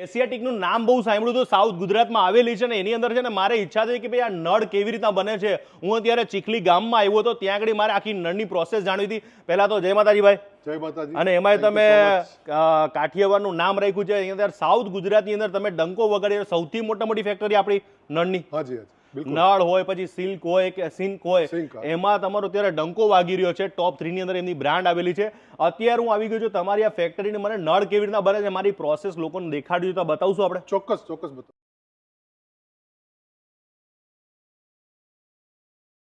એશિયાટિકનું નામ બહુ સાંભળ્યું તો સાઉથ ગુજરાતમાં આવેલી છે ને એની અંદર છે ને મારે ઈચ્છા થઈ કે ભાઈ આ નળ કેવી રીતના બને છે. હું અત્યારે ચીખલી ગામમાં આવ્યો હતો, ત્યાં આગળ મારે આખી નળની પ્રોસેસ જાણવી હતી. પહેલા તો જય માતાજી ભાઈ. જય માતાજી. અને એમાંય તમે કાઠિયાવાડનું નામ રાખ્યું છે. અહીંયા સાઉથ ગુજરાતની અંદર તમે ડંકો વગાડી, સૌથી મોટી ફેક્ટરી આપણી નળની. હાજી હાજી નળ હોય, પછી સિલ્ક હોય કે સિંક હોય, એમાં તમારો અત્યારે ડંકો વાગી રહ્યો છે. ટોપ 3 ની અંદર એમની બ્રાન્ડ આવેલી છે. અત્યારે હું આવી ગયો છું તમારી આ ફેક્ટરીની. મને નળ કેવી રીતના બને છે મારી પ્રોસેસ લોકોને દેખાડ્યું તો બતાવશું આપણે. ચોક્કસ ચોક્કસ બતાવો.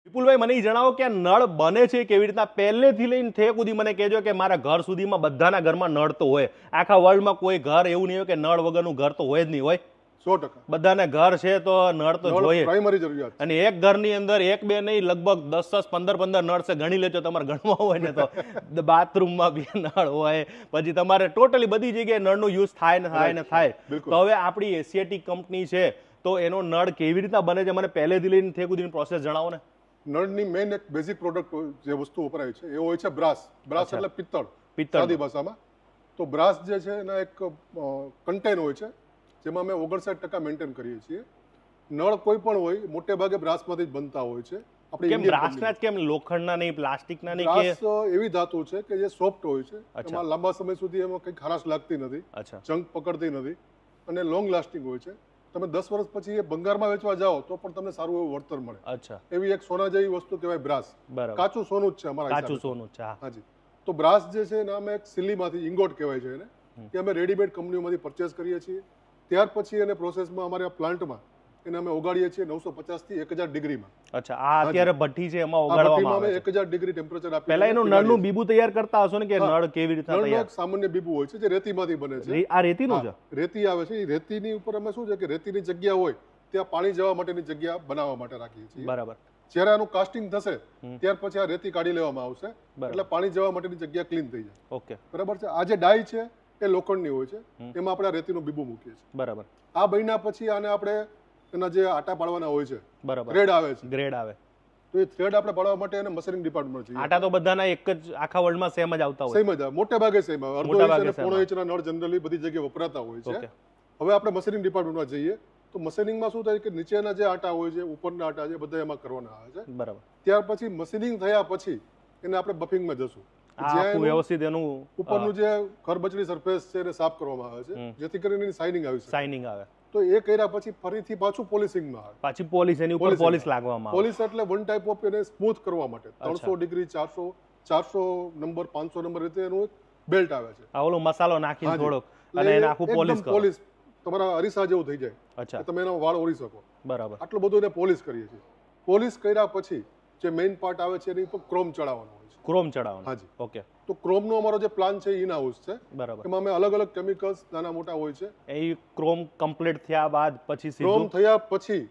વિપુલભાઈ, મને એ જણાવો કે આ નળ બને છે કેવી રીતના, પહેલેથી લઈને ઠેક સુધી મને કહેજો કે મારા ઘર સુધીમાં બધાના ઘરમાં નળ તો હોય. આખા વર્લ્ડમાં કોઈ ઘર એવું નહીં હોય કે નળ વગરનું ઘર તો હોય જ નહીં હોય. 100%. બધાને ઘર છે તો નળ તો જોઈએ. પ્રાઇમરી જરૂરિયાત. અને એક ઘરની અંદર એક બે નહીં, લગભગ 10 15 નળ છે. ગણી લેજો તમારે ગણવા હોય ને તો બાથરૂમમાં બી નળ હોય. પછી તમારે ટોટલી બધી જગ્યાએ નળનો યુઝ થાય ને થાય ને થાય. તો હવે આપણી એશિયાટિક કંપની છે તો એનો નળ કેવી રીતના બને છે મને પહેલેથી લઈને ઠેક સુધીની પ્રોસેસ જણાવો ને. નળની મેઇન એક બેઝિક પ્રોડક્ટ જે વસ્તુ વપરાય છે એ હોય છે બ્રાસ. બ્રાસ એટલે પિત્તળ સાદી ભાષામાં. તો બ્રાસ જે છે એના એક કન્ટેન હોય છે જેમાં અમે 59% મેન્ટેન કરીએ છીએ. નળ કોઈ પણ હોય મોટે ભાગે બ્રાસમાંથી જ બનતા હોય છે. આપણે કેમ બ્રાસના જ કેમ, લોખંડના નહીં, પ્લાસ્ટિકના નહીં? બ્રાસ એવી ધાતુ છે કે જે સોફ્ટ હોય છે, એમાં લાંબા સમય સુધી એમાં કંઈ ખારાશ લાગતી નથી, જંગ પકડતી નથી અને લોંગ લાસ્ટિંગ હોય છે. તમે 10 વર્ષ પછી એ ભંગારમાં વેચવા જાઓ તો પણ તમને સારું એવું વળતર મળે. અચ્છા. એવી એક સોના જેવી વસ્તુ કહેવાય બ્રાસ. કાચું સોનું જ છે અમારા. કાચું સોનું છે. હાજી. તો બ્રાસ જે છે એના અમે એક સિલ્લીમાંથી ઇંગોટ કહેવાય છે એને, કે અમે રેડીમેડ કંપનીઓમાંથી પરચેસ કરીએ છીએ. ત્યાર પછી એને પ્રોસેસમાં અમારા પ્લાન્ટમાં એને અમે ઓગાડીએ છીએ 950 થી 1000 ડિગ્રીમાં. અચ્છા. આ અત્યારે ભઠ્ઠી છે એમાં ઓગાડવામાં આવે છે. 1000 ડિગ્રી ટેમ્પરેચર આપીએ. પહેલા એનું નળનું બીબું તૈયાર કરતા હશો ને કે નળ કેવી રીતના તૈયાર? નળનું એક સામાન્ય બીબું હોય છે જે રેતીમાંથી બને છે. આ રેતીનું છે? રેતી આવે છે. એ રેતીની ઉપર અમે શું છે કે રેતીની જગ્યા હોય ત્યાં પાણી જવા માટેની જગ્યા બનાવવા માટે રાખીએ છીએ. બરાબર. જ્યારે આનું કાસ્ટિંગ થશે ત્યાર પછી આ રેતી કાઢી લેવામાં આવશે એટલે પાણી જવા માટેની જગ્યા ક્લીન થઈ જાય. ઓકે. બરાબર છે. આ જે ડાય છે એ લોખંડની હોય છે, એમાં આપણે રેતીનું બીબું મૂકીએ છીએ. બરાબર. આ બન્યા પછી આને આપણે એના જે આટા પાડવાના હોય છે, બરાબર, થ્રેડ આવે છે. ગ્રેડ આવે. તો એ થ્રેડ આપણે પાડવા માટે એને મશીનિંગ ડિપાર્ટમેન્ટ છે. આટા તો બધાના એક જ આખા વર્લ્ડમાં સેમ જ આવતા હોય. સેમ જ આવે, મોટે ભાગે સેમ આવે. અડધો ઇંચ અને પોણો ઇંચના નળ જનરલી બધી જગ્યાએ વપરાતા હોય છે. હવે આપણે મશીનિંગ ડિપાર્ટમેન્ટમાં જઈએ તો મશીનિંગમાં શું થાય કે નીચેના જે આટા હોય છે, ઉપરના આટા છે, બધા એમાં કરવાના આવે છે. બરાબર. ત્યાર પછી મશીનિંગ થયા પછી એને આપણે બફિંગમાં જશું. જ્યાં વ્યવસ્થિત એનું ઉપરનું જે ખરબચડી સરફેસ છે એને સાફ કરવામાં આવે છે જેથી કરીને શાઇનિંગ આવી શકે. શાઇનિંગ આવે. તો એ કર્યા પછી ફરીથી પાછું પોલિશિંગમાં આવે. પાછી પોલિશ, એની ઉપર પોલિશ લાગવામાં આવે. પોલિશ એટલે વન ટાઈપ ઓફ એને સ્મૂથ કરવા માટે 300 ડિગ્રી, 400 નંબર, 500 નંબર રીતે એનું એક બેલ્ટ આવે છે. આ ઓલો મસાલો નાખીને થોડોક અને એને આખું પોલિશ કરો. પોલિશ તમારા અરીસા જેવું થઈ જાય. અચ્છા. તમે એનો વાળ ઓરી શકો. બરાબર. આટલું બધું એને પોલિશ કરીએ છીએ. પોલિશ કર્યા પછી જે મેઇન પાર્ટ આવે છે એની ઉપર ક્રોમ ચડાવવાનો હોય છે. ક્રોમ ચડાવવાનો. હાજી. ઓકે. તો ક્રોમનો અમારો જે પ્લાન છે ઇન હાઉસ છે. બરાબર. એમાં અમે અલગ અલગ કેમિકલ્સ નાના મોટા હોય છે. એ ક્રોમ કમ્પ્લીટ થયા બાદ પછી ક્રોમ થયા પછી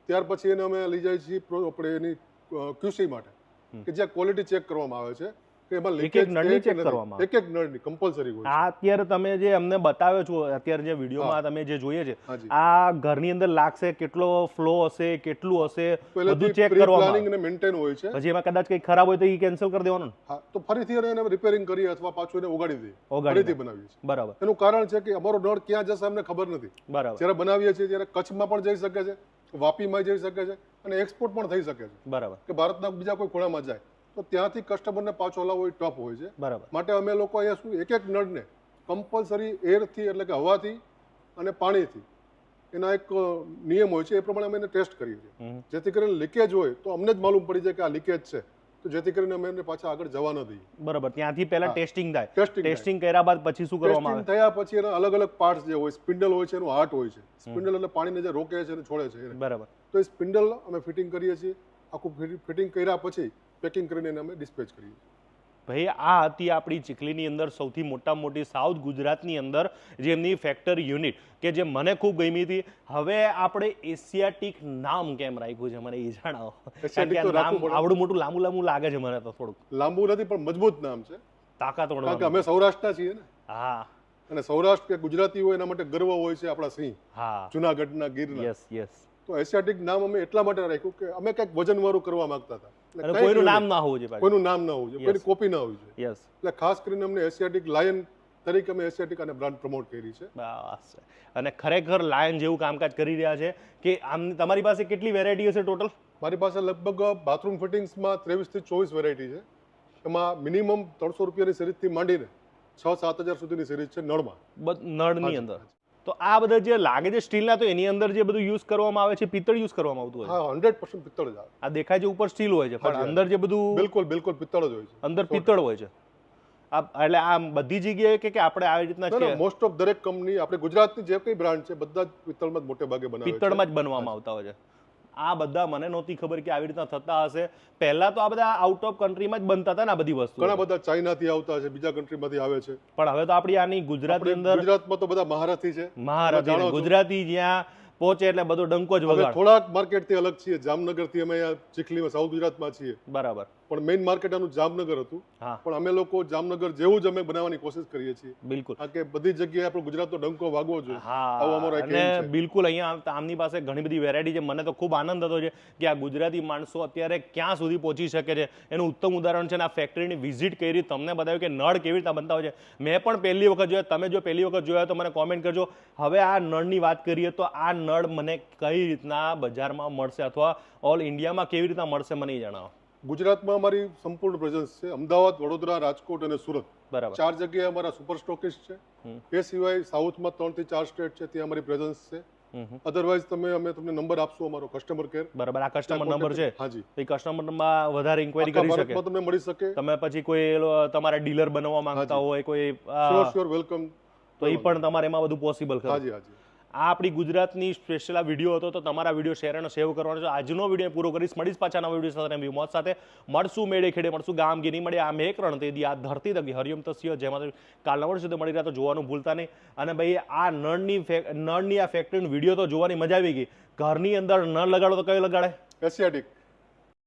ત્યાર પછી એને અમે લઈ જઈએ છીએ આપણે એની ક્યુસી માટે કે જ્યાં ક્વોલિટી ચેક કરવામાં આવે છે કે એમાં લીકેજ નળની ચેક કરવામાં આવે. એક એક નળની કમ્પલસરી હોય. આ અત્યારે તમે જે અમને બતાવ્યો છો, અત્યારે જે વિડીયોમાં તમે જે જોઈએ છે, આ ઘરની અંદર લાગશે કેટલો ફ્લો હશે, કેટલું હશે, બધું ચેક કરવામાં પ્લાનિંગ અને મેન્ટેન હોય છે. પછી એમાં કદાચ કંઈ ખરાબ હોય તો એ કેન્સલ કરી દેવાનું. હા, તો ફરીથી એને રિપેરિંગ કરીએ અથવા પાછું એને ઓગાડી દઈએ, ફરીથી બનાવીએ છીએ. બરાબર. એનું કારણ છે કે અમારો નળ ક્યાં જશે અમને ખબર નથી. બરાબર. જ્યારે બનાવીએ છીએ ત્યારે કચ્છમાં પણ જઈ શકે છે, વાપીમાં જઈ શકે છે અને એક્સપોર્ટ પણ થઈ શકે છે. બરાબર. કે ભારતના બીજા કોઈ ખૂણામાં જાય તો ત્યાંથી કસ્ટમરને પાછો લાવવો એ ટફ હોય છે. બરાબર. માટે અમે લોકો અહીંયા શું એક એક નળને કમ્પલસરી એરથી એટલે કે હવાથી અને પાણીથી એના એક નિયમ હોય છે એ પ્રમાણે અમે એને ટેસ્ટ કરીએ છીએ જેથી કરીને લીકેજ હોય તો અમને જ માલુમ પડી જાય કે આ લીકેજ છે, તો જેથી કરીને અમે એને પાછા આગળ જવા ન દઈએ. બરાબર. ત્યાંથી પહેલા ટેસ્ટિંગ થાય. ટેસ્ટિંગ કર્યા બાદ પછી શું કરવામાં આવે? થયા પછી એના અલગ અલગ પાર્ટ્સ જે હોય, સ્પિન્ડલ હોય છે, એનું હાર્ટ હોય છે. સ્પિન્ડલ એટલે પાણીને જે રોકે છે અને છોડે છે. બરાબર. તો એ સ્પિન્ડલ અમે ફિટિંગ કરીએ છીએ. આખું ફિટિંગ કર્યા પછી પેકિંગ કરીને એને અમે ડિસ્પેચ કરીએ છીએ. ભાઈ, આ હતી આપણી ચીખલીની અંદર સૌથી મોટી સાઉથ ગુજરાતની અંદર જે એમની ફેક્ટરી યુનિટ કે જે મને ખૂબ ગમી હતી. હવે આપણે એશિયાટિક નામ કેમ રાખ્યું છે મને એ જણાવો. આવડું મોટું લાંબુ લાગે છે મને તો. થોડુંક લાંબુ નથી પણ મજબૂત નામ છે, તાકાતવાળું. કારણ કે અમે સૌરાષ્ટ્રના છીએ ને. હા. અને સૌરાષ્ટ્ર કે ગુજરાતી હોય એના માટે ગર્વ હોય છે આપણા સિંહ. હા. જુનાગઢના, ગીરના. Yes yes. તો એશિયાટિક નામ અમે એટલા માટે રાખ્યું કે અમે કંઈક વજનવાળું કરવા માંગતા હતા. કોઈનું નામ ના હોવું જોઈએ. કોઈનું નામ ના હોવું જોઈએ, કોઈની કોપી ના હોવી જોઈએ. યસ. એટલે ખાસ કરીને અમને એશિયાટિક લાયન તરીકે અમે એશિયાટિક અને બ્રાન્ડ પ્રમોટ કરી છે. બસ. અને ખરેખર લાયન જેવું કામકાજ કરી રહ્યા છે કે આમ તમારી પાસે કેટલી વેરાયટી હશે ટોટલ? મારી પાસે લગભગ બાથરૂમ ફિટિંગ્સમાં 23 થી 24 વેરાયટી છે. એમાં મિનિમમ 300 રૂપિયાની સિરીઝથી માંડીને 6-7 હજાર સુધીની સિરીઝ છે નળમાં. નળની અંદર. તો આ બધા જે લાગે છે સ્ટીલના, તો એની અંદર જે બધું યુઝ કરવામાં આવે છે પિત્તળ યુઝ કરવામાં આવતું હોય? હા, 100% પિત્તળ જ આવે. આ દેખાય છે ઉપર સ્ટીલ હોય છે પણ અંદર જે બધું બિલકુલ પિત્તળ જ હોય છે. અંદર પિત્તળ હોય છે. એટલે આ બધી જગ્યાએ કે આપણે આવી રીતના છે? મોસ્ટ ઓફ દરેક કંપની, આપણે ગુજરાતની જે કઈ બ્રાન્ડ છે બધા જ પિત્તળમાં જ મોટે ભાગે બનાવે છે. પિત્તળમાં જ બનવામાં આવતા હોય છે. આ બધા મને નહોતી ખબર કે આવી રીતના થતા હશે. પહેલા તો આ બધા આઉટ ઓફ કન્ટ્રીમાં જ બનતા હતા ને આ બધી વસ્તુ. ઘણા બધા ચાઇનાથી આવતા છે, બીજા કન્ટ્રીમાંથી આવે છે. પણ હવે તો આપણી આની ગુજરાતની અંદર, ગુજરાતમાં તો બધા મહારાષ્ટ્રી છે. મહારાષ્ટ્રી ગુજરાતી જ્યાં પહોંચે એટલે બધો ડંકો જ વગાડ. થોડાક માર્કેટથી અલગ છીએ. જામનગરથી અમે ચીખલીમાં સાઉથ ગુજરાતમાં છીએ. બરાબર. પણ મેઇન માર્કેટ આનું જામનગર હતું. પણ અમે લોકો જામનગર જેવું જ અમે બનાવવાની કોશિશ કરીએ છીએ. બિલકુલ. કે બધી જગ્યાએ આપણો ગુજરાતનો ડંકો વાગવો જોઈએ. આવો અમારો એક એમ છે. અને બિલકુલ અહીંયા આમની પાસે ઘણી બધી વેરાયટી છે. મને તો ખૂબ આનંદ થતો છે કે આ ગુજરાતી માણસો અત્યારે ક્યાં સુધી પહોંચી શકે છે. એનું ઉત્તમ ઉદાહરણ છે ને આ ફેક્ટરીની વિઝિટ કરી, તમને બતાવ્યું કે નળ કેવી રીતે બનતા હોય છે. મેં પણ પહેલી વખત જોયા. તમે જો પહેલી વખત જોયા તો મને કોમેન્ટ કરજો. હવે આ નળની વાત કરીએ તો આ નળ મને કઈ રીતના બજારમાં મળશે અથવા ઓલ ઇન્ડિયામાં કેવી રીતના મળશે મને એ જણાવો. ગુજરાતમાં અમારી સંપૂર્ણ પ્રેઝન્સ છે. અમદાવાદ, વડોદરા, રાજકોટ અને સુરત. બરાબર. 4 જગ્યાએ અમારા સુપર સ્ટોકિસ્ટ છે. એ સિવાય સાઉથમાં 3 થી 4 સ્ટેટ છે, ત્યાં અમારી પ્રેઝન્સ છે. અધરવાઇઝ અમે તમને નંબર આપશું અમારો કસ્ટમર કેર. બરાબર. આ કસ્ટમર નંબર છે? હાજી. એ કસ્ટમરમાં વધારે ઇન્ક્વાયરી કરી શકે? ભારતમાં તમને મળી શકે. તમે પછી કોઈ તમારા ડીલર બનવા માંગતા હોય કોઈ, શ્યોર વેલકમ. તો એ પણ તમારે એમાં બધું પોસિબલ ખરું? હાજી. આ આપણી ગુજરાતની સ્પેશિયલ આ વિડીયો હતો, તો તમારા વિડીયો શેર અને સેવ કરવાનો છે. આજનો વિડીયો પૂરો કરીશ. મળીશ પાછા નવા વિડીયો સાથે નવી મોજ સાથે. મળશું મેળે ખેડે, મળશું ગામ ગીરી મળે. આ મેં રણ તે દી આ ધરતી તકી હરિયમ તસ્ય, જેમાં કાલના વર્ષ સુધી મળી રહ્યા તો જોવાનું ભૂલતા નહીં. અને ભાઈ આ નળની આ ફેક્ટરીનો વિડીયો તો જોવાની મજા આવી ગઈ. ઘરની અંદર નળ લગાડો તો કયો લગાડે? એશિયાટિક.